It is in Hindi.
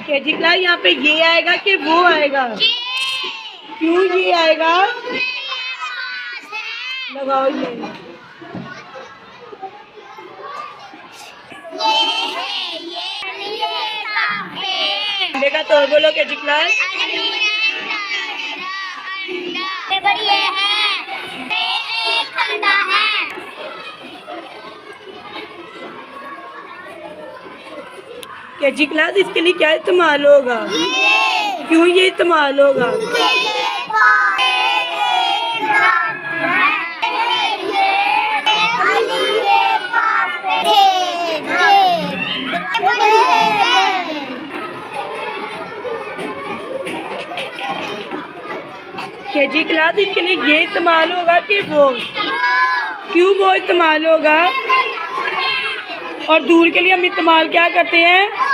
केजी क्लास यहाँ पे ये आएगा कि वो आएगा? क्यों ये आएगा? लगाओ ये। अंडे का तोड़ बोलो केजी क्लास। केजी क्लास इसके लिए क्या इस्तेमाल होगा? क्यों ये इस्तेमाल होगा? केजी क्लास इसके लिए ये इस्तेमाल होगा कि वो? क्यों वो इस्तेमाल होगा? और दूर के लिए हम इस्तेमाल क्या करते हैं?